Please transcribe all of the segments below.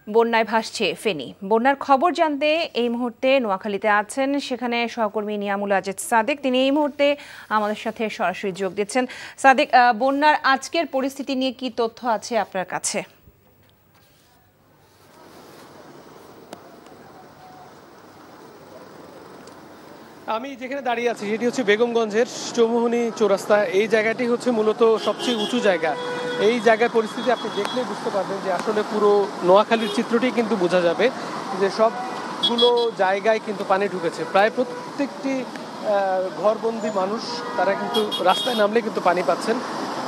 বন্যায় ভাসছে ফেনী। বন্যার খবর জানতে এই মুহূর্তে নোয়াখালীতে আছেন সেখানে সহকর্মী নিয়ামুল আজিজ সাদেক। তিনি এই মুহূর্তে আমাদের সাথে সরাসরি যোগ দিচ্ছেন। সাদেক, বন্যার আজকের পরিস্থিতি নিয়ে কি তথ্য আছে আপনার কাছে? আমি যেখানে দাঁড়িয়ে আছি সেটি হচ্ছে বেগমগঞ্জের চৌমুহনী চৌরাস্তা। এই জায়গাটি হচ্ছে মূলত সবচেয়ে উঁচু জায়গা। এই জায়গার পরিস্থিতি আপনি দেখলেই বুঝতে পারবেন যে আসলে পুরো নোয়াখালীর চিত্রটি কিন্তু বোঝা যাবে যে সবগুলো জায়গায় কিন্তু পানি ঢুকেছে। প্রায় প্রত্যেকটি ঘরবন্দি মানুষ তারা কিন্তু রাস্তায় নামলে কিন্তু পানি পাচ্ছেন।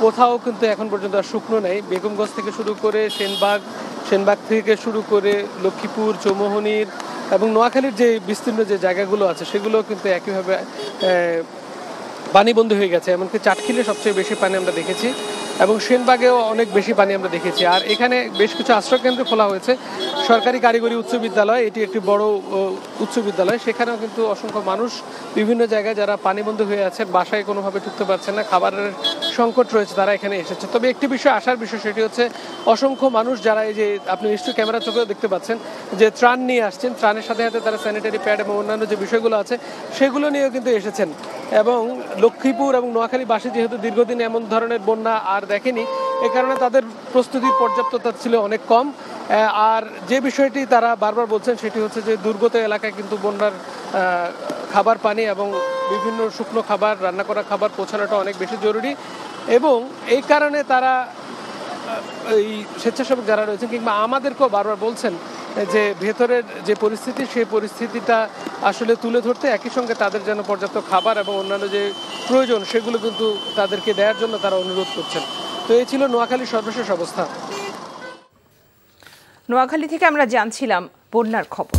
কোথাও কিন্তু এখন পর্যন্ত আর শুকনো নেই। বেগমগঞ্জ থেকে শুরু করে সেনবাগ থেকে শুরু করে লক্ষ্মীপুর, চৌমুহনীর এবং নোয়াখালীর যে বিস্তীর্ণ যে জায়গাগুলো আছে সেগুলো কিন্তু একইভাবে পানিবন্দী হয়ে গেছে। এমনকি চাটখিলে সবচেয়ে বেশি পানি আমরা দেখেছি এবং সেনবাগেও অনেক বেশি পানি আমরা দেখেছি। আর এখানে বেশ কিছু আশ্রয়কেন্দ্র খোলা হয়েছে। সরকারি কারিগরি উচ্চ বিদ্যালয়, এটি একটি বড় উচ্চ বিদ্যালয়, সেখানেও কিন্তু অসংখ্য মানুষ বিভিন্ন জায়গায় যারা পানিবন্দী হয়ে আছেন, বাসায় কোনোভাবে ঢুকতে পারছেন না, খাবারের সংকট রয়েছে, তারা এখানে এসেছে। তবে একটি বিষয় আসার বিষয়, সেটি হচ্ছে অসংখ্য মানুষ যারা এই যে আপনি নিশ্চয়ই ক্যামেরা চোখেও দেখতে পাচ্ছেন যে ত্রাণ নিয়ে আসছেন, ত্রাণের সাথে সাথে তারা স্যানিটারি প্যাড এবং অন্যান্য যে বিষয়গুলো আছে সেগুলো নিয়েও কিন্তু এসেছেন। এবং লক্ষ্মীপুর এবং নোয়াখালীবাসী যেহেতু দীর্ঘদিন এমন ধরনের বন্যা আর দেখেনি, এ কারণে তাদের প্রস্তুতির পর্যাপ্ততা ছিল অনেক কম। আর যে বিষয়টি তারা বারবার বলছেন সেটি হচ্ছে যে দুর্গত এলাকায় কিন্তু বন্যার খাবার পানি এবং বিভিন্ন শুকনো খাবার, রান্না করা খাবার পৌঁছানোটা অনেক বেশি জরুরি। এবং এই কারণে তারা এই স্বেচ্ছাসেবক যারা রয়েছেন কিংবা আমাদেরকেও বারবার বলছেন যে ভেতরের যে পরিস্থিতি, সেই পরিস্থিতিটা আসলে তুলে ধরতে, একই সঙ্গে তাদের যেন পর্যাপ্ত খাবার এবং অন্যান্য যে প্রয়োজন সেগুলো কিন্তু তাদেরকে দেওয়ার জন্য তারা অনুরোধ করছেন। তো এই ছিল নোয়াখালীর সর্বশেষ অবস্থা। নোয়াখালী থেকে আমরা জানছিলাম বন্যার খবর।